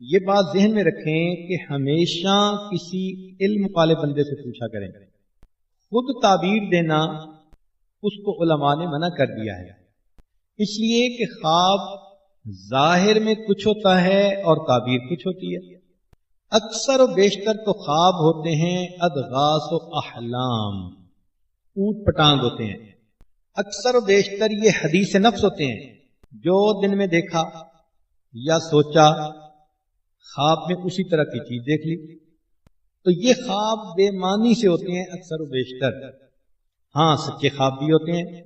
یہ بات ذہن میں رکھیں کہ ہمیشہ کسی علم والے بندے سے پوچھا کریں. خود تعبیر دینا اس کو علماء نے منع کر دیا ہے، اس لیے کہ خواب ظاہر میں کچھ ہوتا ہے اور تعبیر کچھ ہوتی ہے. اکثر و بیشتر تو خواب ہوتے ہیں اضغاث و احلام، اوٹ پٹانگ ہوتے ہیں. اکثر و بیشتر یہ حدیث نفس ہوتے ہیں، جو دن میں دیکھا یا سوچا خواب میں اسی طرح کی چیز دیکھ لی. تو یہ خواب بے معنی سے ہوتے ہیں اکثر و بیشتر. ہاں سچے خواب بھی ہوتے ہیں.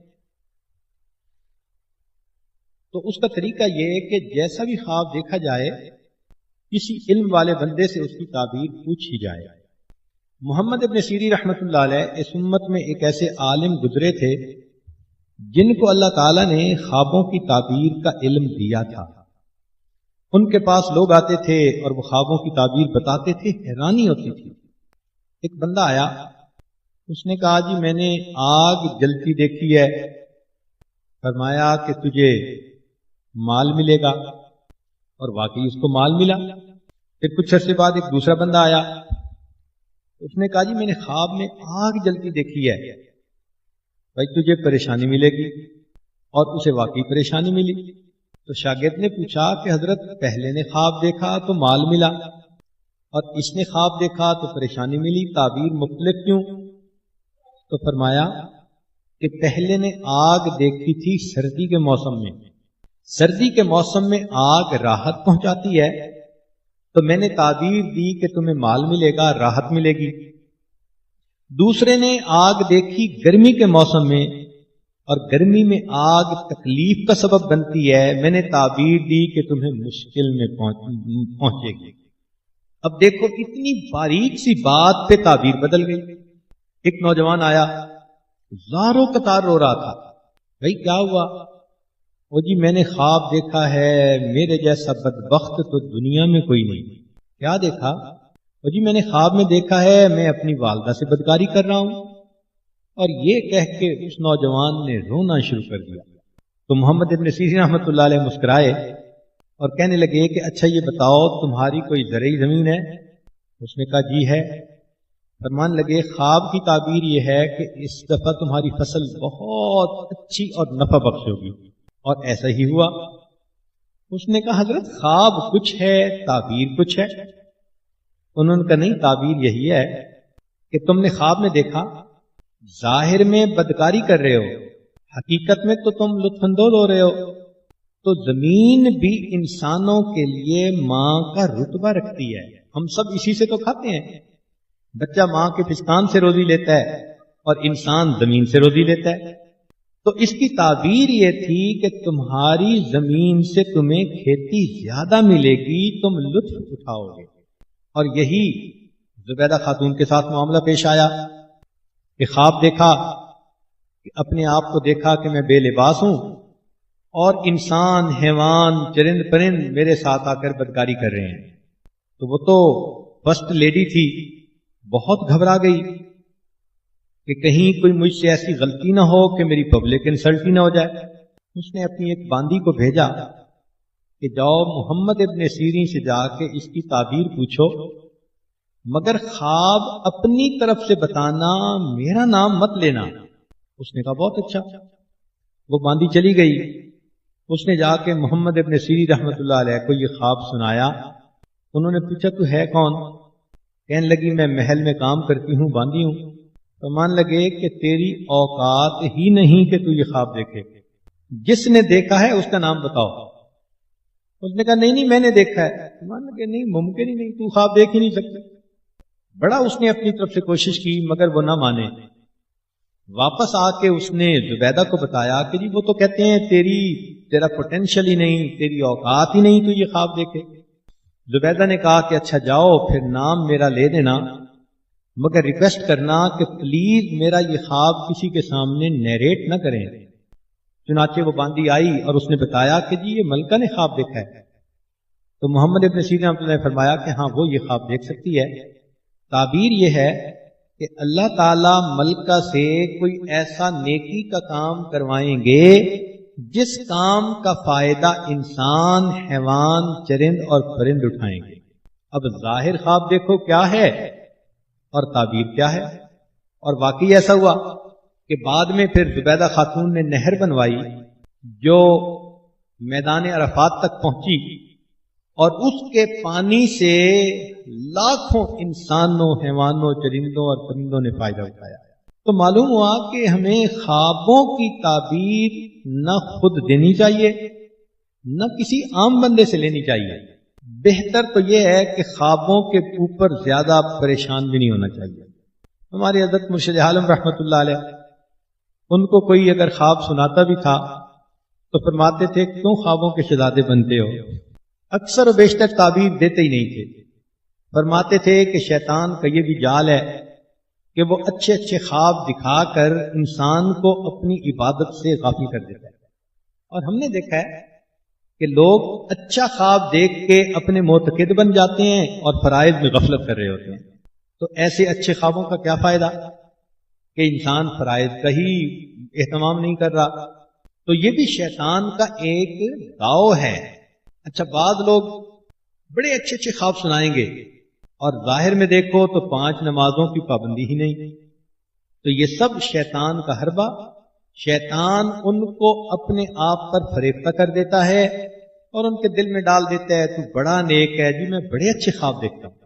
تو اس کا طریقہ یہ ہے کہ جیسا بھی خواب دیکھا جائے کسی علم والے بندے سے اس کی تعبیر پوچھی جائے. محمد ابن سیرین رحمۃ اللہ علیہ اس امت میں ایک ایسے عالم گزرے تھے جن کو اللہ تعالیٰ نے خوابوں کی تعبیر کا علم دیا تھا. ان کے پاس لوگ آتے تھے اور وہ خوابوں کی تعبیر بتاتے تھے، حیرانی ہوتی تھی. ایک بندہ آیا، اس نے کہا جی میں نے آگ جلتی دیکھی ہے. فرمایا کہ تجھے مال ملے گا، اور واقعی اس کو مال ملا. پھر کچھ عرصے بعد ایک دوسرا بندہ آیا، اس نے کہا جی میں نے خواب میں آگ جلتی دیکھی ہے، بھائی تجھے پریشانی ملے گی، اور اسے واقعی پریشانی ملی. تو شاگرد نے پوچھا کہ حضرت پہلے نے خواب دیکھا تو مال ملا اور اس نے خواب دیکھا تو پریشانی ملی، تعبیر مختلف کیوں؟ تو فرمایا کہ پہلے نے آگ دیکھی تھی سردی کے موسم میں، سردی کے موسم میں آگ راحت پہنچاتی ہے، تو میں نے تعبیر دی کہ تمہیں مال ملے گا، راحت ملے گی. دوسرے نے آگ دیکھی گرمی کے موسم میں، اور گرمی میں آگ تکلیف کا سبب بنتی ہے، میں نے تعبیر دی کہ تمہیں مشکل میں پہنچے گی. اب دیکھو اتنی باریک سی بات پہ تعبیر بدل گئی. ایک نوجوان آیا، زاروں قطار رو رہا تھا. بھائی کیا ہوا؟ وہ جی میں نے خواب دیکھا ہے میرے جیسا بدبخت تو دنیا میں کوئی نہیں. کیا دیکھا؟ وہ جی میں نے خواب میں دیکھا ہے میں اپنی والدہ سے بدکاری کر رہا ہوں. اور یہ کہہ کے اس نوجوان نے رونا شروع کر دیا. تو محمد ابن سیرین رحمۃ اللہ علیہ مسکرائے اور کہنے لگے کہ اچھا یہ بتاؤ تمہاری کوئی زرعی زمین ہے؟ اس نے کہا جی ہے. فرمان لگے خواب کی تعبیر یہ ہے کہ اس دفعہ تمہاری فصل بہت اچھی اور نفع بخش ہوگی، اور ایسا ہی ہوا. اس نے کہا حضرت خواب کچھ ہے تعبیر کچھ ہے. انہوں نے کہا نہیں، تعبیر یہی ہے کہ تم نے خواب میں دیکھا، ظاہر میں بدکاری کر رہے ہو، حقیقت میں تو تم لطف اندوز ہو رہے ہو. تو زمین بھی انسانوں کے لیے ماں کا رتبہ رکھتی ہے. ہم سب اسی سے تو کھاتے ہیں. بچہ ماں کے پستان سے روزی لیتا ہے اور انسان زمین سے روزی لیتا ہے. تو اس کی تعبیر یہ تھی کہ تمہاری زمین سے تمہیں کھیتی زیادہ ملے گی، تم لطف اٹھاؤ گے. اور یہی زبیدہ خاتون کے ساتھ معاملہ پیش آیا کہ خواب دیکھا کہ اپنے آپ کو دیکھا کہ میں بے لباس ہوں اور انسان، حیوان، چرند پرند میرے ساتھ آ کر بدکاری کر رہے ہیں. تو وہ تو فرسٹ لیڈی تھی، بہت گھبرا گئی کہ کہیں کوئی مجھ سے ایسی غلطی نہ ہو کہ میری پبلک انسلٹ ہی نہ ہو جائے. اس نے اپنی ایک باندی کو بھیجا کہ جاؤ محمد ابن سیرین سے جا کے اس کی تعبیر پوچھو، مگر خواب اپنی طرف سے بتانا، میرا نام مت لینا. اس نے کہا بہت اچھا. وہ باندی چلی گئی. اس نے جا کے محمد ابن سیرین رحمۃ اللہ علیہ کو یہ خواب سنایا. انہوں نے پوچھا تو ہے کون؟ کہنے لگی میں محل میں کام کرتی ہوں، باندی ہوں. تو مان لگے کہ تیری اوقات ہی نہیں کہ تو یہ خواب دیکھے. جس نے دیکھا ہے اس کا نام بتاؤ. اس نے کہا نہیں میں نے دیکھا ہے. مان لگے نہیں، ممکن ہی نہیں، تو خواب دیکھ ہی نہیں سکتے. بڑا اس نے اپنی طرف سے کوشش کی مگر وہ نہ مانے. واپس آ کے اس نے زبیدہ کو بتایا کہ جی وہ تو کہتے ہیں تیرا پوٹینشل ہی نہیں، تیری اوقات ہی نہیں تو یہ خواب دیکھے. زبیدہ نے کہا کہ اچھا جاؤ پھر نام میرا لے دینا، مگر ریکویسٹ کرنا کہ پلیز میرا یہ خواب کسی کے سامنے نیریٹ نہ کریں. چنانچہ وہ باندی آئی اور اس نے بتایا کہ جی یہ ملکہ نے خواب دیکھا ہے. تو محمد ابن سیرین رحمۃ اللہ نے فرمایا کہ ہاں وہ یہ خواب دیکھ سکتی ہے. تعبیر یہ ہے کہ اللہ تعالی ملکہ سے کوئی ایسا نیکی کا کام کروائیں گے جس کام کا فائدہ انسان، حیوان، چرند اور پرند اٹھائیں گے۔ اب ظاہر خواب دیکھو کیا ہے اور تعبیر کیا ہے، اور واقعی ایسا ہوا کہ بعد میں پھر زبیدہ خاتون نے نہر بنوائی جو میدان عرفات تک پہنچی، اور اس کے پانی سے لاکھوں انسانوں، حیوانوں، چرندوں اور پرندوں نے فائدہ اٹھایا۔ تو معلوم ہوا کہ ہمیں خوابوں کی تعبیر نہ خود دینی چاہیے نہ کسی عام بندے سے لینی چاہیے۔ بہتر تو یہ ہے کہ خوابوں کے اوپر زیادہ پریشان بھی نہیں ہونا چاہیے۔ ہمارے حضرت مرشد عالم رحمۃ اللہ علیہ، ان کو کوئی اگر خواب سناتا بھی تھا تو فرماتے تھے کیوں خوابوں کے شہزادے بنتے ہو؟ اکثر و بیشتر تعبیر دیتے ہی نہیں تھے۔ فرماتے تھے کہ شیطان کا یہ بھی جال ہے کہ وہ اچھے اچھے خواب دکھا کر انسان کو اپنی عبادت سے غافل کر دیتا ہے، اور ہم نے دیکھا ہے کہ لوگ اچھا خواب دیکھ کے اپنے معتقد بن جاتے ہیں اور فرائض میں غفلت کر رہے ہوتے ہیں۔ تو ایسے اچھے خوابوں کا کیا فائدہ کہ انسان فرائض کا ہی اہتمام نہیں کر رہا؟ تو یہ بھی شیطان کا ایک داؤ ہے۔ اچھا، بعض لوگ بڑے اچھے اچھے خواب سنائیں گے اور ظاہر میں دیکھو تو 5 نمازوں کی پابندی ہی نہیں۔ تو یہ سب شیطان کا حربہ، شیطان ان کو اپنے آپ پر فریفتہ کر دیتا ہے اور ان کے دل میں ڈال دیتا ہے تو بڑا نیک ہے جی، میں بڑے اچھے خواب دیکھتا ہوں۔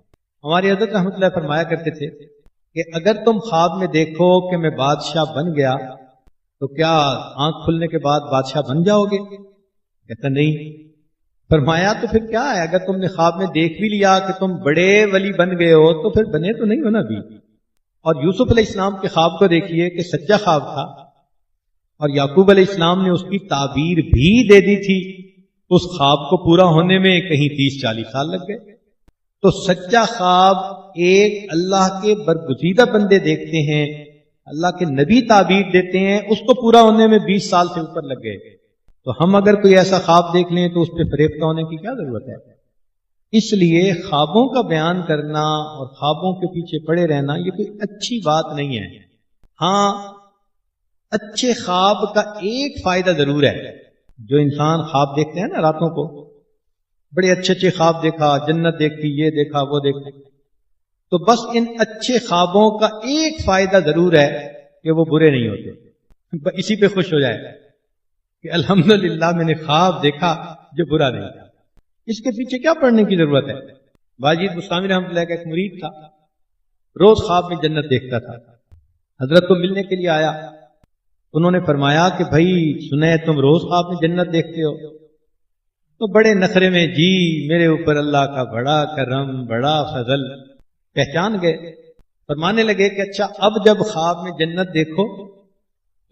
ہماری حضرت رحمۃ اللہ فرمایا کرتے تھے کہ اگر تم خواب میں دیکھو کہ میں بادشاہ بن گیا تو کیا آنکھ کھلنے کے بعد بادشاہ بن جاؤ گے؟ کہتا نہیں۔ فرمایا تو پھر کیا ہے، اگر تم نے خواب میں دیکھ بھی لیا کہ تم بڑے ولی بن گئے ہو تو پھر بنے تو نہیں ہو نا بھی۔ اور یوسف علیہ السلام کے خواب کو دیکھیے کہ سچا خواب تھا، اور یعقوب علیہ السلام نے اس کی تعبیر بھی دے دی تھی، اس خواب کو پورا ہونے میں کہیں 30-40 سال لگ گئے۔ تو سچا خواب ایک اللہ کے برگزیدہ بندے دیکھتے ہیں، اللہ کے نبی تعبیر دیتے ہیں، اس کو پورا ہونے میں 20 سال سے اوپر لگ گئے۔ تو ہم اگر کوئی ایسا خواب دیکھ لیں تو اس پہ فریفتہ ہونے کی کیا ضرورت ہے؟ اس لیے خوابوں کا بیان کرنا اور خوابوں کے پیچھے پڑے رہنا یہ کوئی اچھی بات نہیں ہے۔ ہاں، اچھے خواب کا ایک فائدہ ضرور ہے۔ جو انسان خواب دیکھتے ہیں نا راتوں کو، بڑے اچھے اچھے خواب دیکھا، جنت دیکھی، یہ دیکھا، وہ دیکھا، تو بس ان اچھے خوابوں کا ایک فائدہ ضرور ہے کہ وہ برے نہیں ہوتے۔ اسی پہ خوش ہو جائے کہ الحمدللہ میں نے خواب دیکھا جو برا نہیں تھا۔ اس کے پیچھے کیا پڑھنے کی ضرورت ہے؟ واجد بستامی رحمۃ اللہ کا ایک مرید تھا، روز خواب میں جنت دیکھتا تھا۔ حضرت کو ملنے کے لیے آیا، انہوں نے فرمایا کہ بھائی سنے تم روز خواب میں جنت دیکھتے ہو؟ تو بڑے نخرے میں، جی میرے اوپر اللہ کا بڑا کرم، بڑا فضل، پہچان گئے۔ فرمانے لگے کہ اچھا اب جب خواب میں جنت دیکھو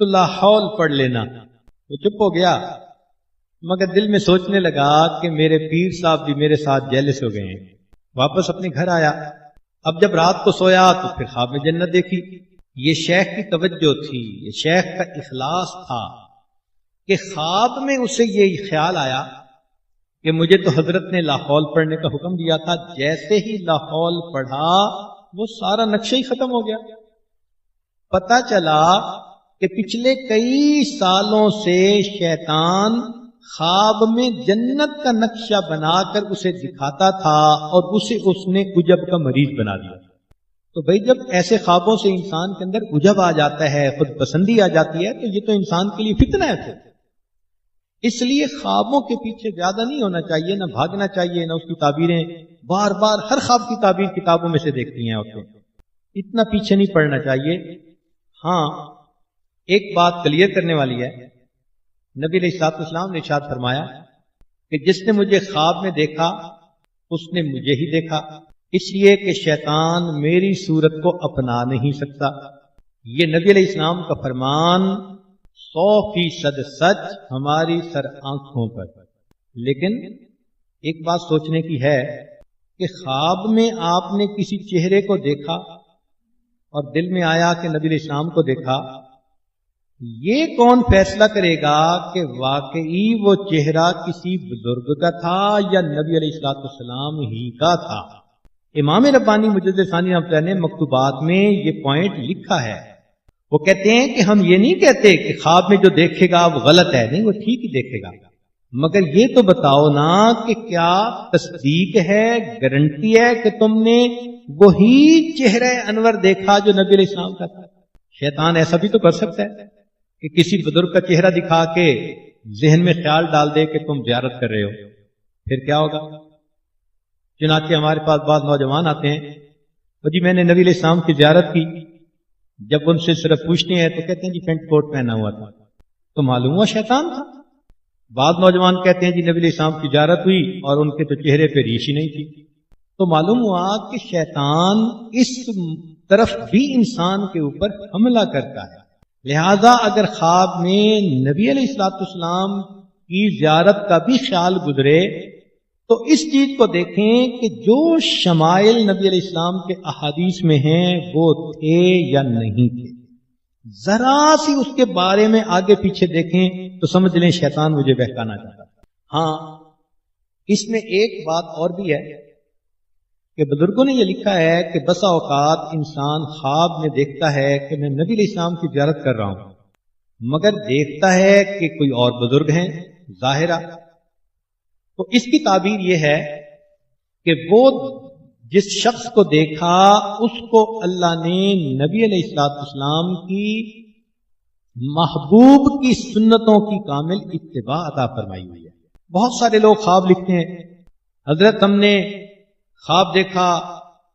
تو لا حول پڑھ لینا۔ وہ چپ ہو گیا، مگر دل میں سوچنے لگا کہ میرے پیر صاحب بھی میرے ساتھ جیلس ہو گئے ہیں۔ واپس اپنے گھر آیا، اب جب رات کو سویا تو پھر خواب میں جنت دیکھی۔ یہ شیخ کی توجہ تھی، یہ شیخ کا اخلاص تھا کہ خواب میں اسے یہ خیال آیا کہ مجھے تو حضرت نے لا حول پڑھنے کا حکم دیا تھا، جیسے ہی لا حول پڑھا وہ سارا نقشہ ہی ختم ہو گیا۔ پتہ چلا کہ پچھلے کئی سالوں سے شیطان خواب میں جنت کا نقشہ بنا کر اسے دکھاتا تھا اور اسے اس نے عجب کا مریض بنا دیا۔ تو بھائی جب ایسے خوابوں سے انسان کے اندر عجب آ جاتا ہے، خود پسندی آ جاتی ہے، تو یہ تو انسان کے لیے فتنہ ہے پھر۔ اس لیے خوابوں کے پیچھے زیادہ نہیں ہونا چاہیے، نہ بھاگنا چاہیے، نہ اس کی تعبیریں بار بار ہر خواب کی تعبیر کتابوں میں سے دیکھتی ہیں عورتیں، اتنا پیچھے نہیں پڑنا چاہیے۔ ہاں، ایک بات کلیئر کرنے والی ہے، نبی علیہ الصلوۃ والسلام نے ارشاد فرمایا کہ جس نے مجھے خواب میں دیکھا اس نے مجھے ہی دیکھا، اس لیے کہ شیطان میری صورت کو اپنا نہیں سکتا۔ یہ نبی علیہ السلام کا فرمان 100% سچ ہماری سر آنکھوں پر۔ لیکن ایک بات سوچنے کی ہے کہ خواب میں آپ نے کسی چہرے کو دیکھا اور دل میں آیا کہ نبی علیہ السلام کو دیکھا، یہ کون فیصلہ کرے گا کہ واقعی وہ چہرہ کسی بزرگ کا تھا یا نبی علیہ السلام ہی کا تھا؟ امام ربانی مجدد ثانی رحمۃ اللہ نے مکتوبات میں یہ پوائنٹ لکھا ہے۔ وہ کہتے ہیں کہ ہم یہ نہیں کہتے کہ خواب میں جو دیکھے گا وہ غلط ہے، نہیں، وہ ٹھیک ہی دیکھے گا، مگر یہ تو بتاؤ نا کہ کیا تصدیق ہے، گارنٹی ہے کہ تم نے وہی چہرہ انور دیکھا جو نبی علیہ السلام کا تھا؟ شیطان ایسا بھی تو کر سکتا ہے کہ کسی بزرگ کا چہرہ دکھا کے ذہن میں خیال ڈال دے کہ تم زیارت کر رہے ہو، پھر کیا ہوگا؟ چنانچہ ہمارے پاس بعض نوجوان آتے ہیں، تو جی میں نے نبی علیہ السلام کی زیارت کی، جب ان سے صرف پوچھتے ہیں تو کہتے ہیں جی پینٹ کوٹ پہنا ہوا تھا، تو معلوم ہوا شیطان تھا۔ بعض نوجوان کہتے ہیں جی نبی علیہ السلام کی زیارت ہوئی اور ان کے تو چہرے پہ ریش ہی نہیں تھی، تو معلوم ہوا کہ شیطان اس طرف بھی انسان کے اوپر حملہ کرتا ہے۔ لہذا اگر خواب میں نبی علیہ الصلوۃ والسلام کی زیارت کا بھی خیال گزرے تو اس چیز کو دیکھیں کہ جو شمائل نبی علیہ السلام کے احادیث میں ہیں وہ تھے یا نہیں تھے، ذرا سی اس کے بارے میں آگے پیچھے دیکھیں تو سمجھ لیں شیطان مجھے بہکانا چاہتا تھا۔ ہاں، اس میں ایک بات اور بھی ہے کہ بزرگوں نے یہ لکھا ہے کہ بسا اوقات انسان خواب میں دیکھتا ہے کہ میں نبی علیہ السلام کی زیارت کر رہا ہوں، مگر دیکھتا ہے کہ کوئی اور بزرگ ہیں ظاہرہ، تو اس کی تعبیر یہ ہے کہ وہ جس شخص کو دیکھا اس کو اللہ نے نبی علیہ الصلوۃ والسلام کی محبوب کی سنتوں کی کامل اتباع عطا فرمائی ہوئی ہے۔ بہت سارے لوگ خواب لکھتے ہیں، حضرت ہم نے خواب دیکھا،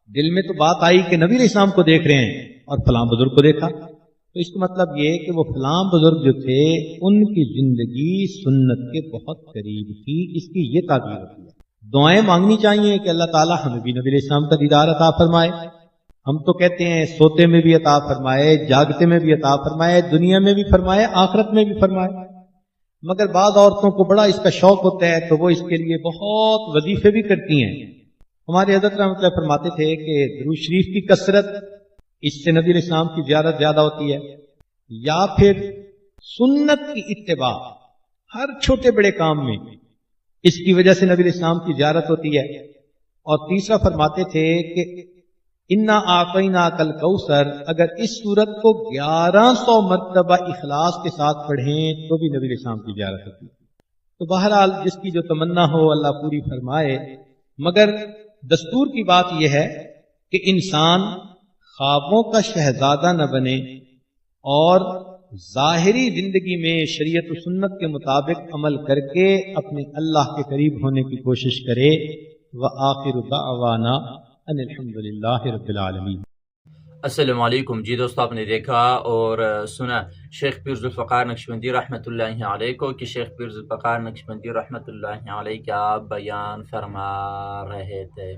دل میں تو بات آئی کہ نبی علیہ السلام کو دیکھ رہے ہیں اور فلاں بزرگ کو دیکھا، تو اس کا مطلب یہ کہ وہ فلاں بزرگ جو تھے ان کی زندگی سنت کے بہت قریب تھی، اس کی یہ تعبیر ہوتی ہے۔ دعائیں مانگنی چاہیے کہ اللہ تعالیٰ ہمیں بھی نبی علیہ السلام کا دیدار عطا فرمائے۔ ہم تو کہتے ہیں سوتے میں بھی عطا فرمائے، جاگتے میں بھی عطا فرمائے، دنیا میں بھی فرمائے، آخرت میں بھی فرمائے، مگر بعض عورتوں کو بڑا اس کا شوق ہوتا ہے تو وہ اس کے لیے بہت وظیفے بھی کرتی ہیں۔ ہمارے حضرت رحمۃ اللہ فرماتے تھے کہ درود شریف کی کثرت، اس سے نبی علیہ السلام کی زیارت زیادہ ہوتی ہے، یا پھر سنت کی اتباع ہر چھوٹے بڑے کام میں، اس کی وجہ سے نبی علیہ السلام کی زیارت ہوتی ہے۔ اور تیسرا فرماتے تھے کہ انا اعطیناک الکوثر، اگر اس سورت کو 1100 مرتبہ اخلاص کے ساتھ پڑھیں تو بھی نبی علیہ السلام کی زیارت ہوتی ہے۔ تو بہرحال جس کی جو تمنا ہو اللہ پوری فرمائے، مگر دستور کی بات یہ ہے کہ انسان خوابوں کا شہزادہ نہ بنے اور ظاہری زندگی میں شریعت و سنت کے مطابق عمل کر کے اپنے اللہ کے قریب ہونے کی کوشش کرے۔ وآخر دعوانا ان الحمد للہ رب العالمین۔ السلام علیکم۔ جی دوستو، آپ نے دیکھا اور سنا شیخ پیر ذوالفقار نقشبندی رحمۃ اللہ علیہ کو کہ شیخ پیر ذوالفقار نقشبندی رحمۃ اللہ علیہ کیا بیان فرما رہے تھے۔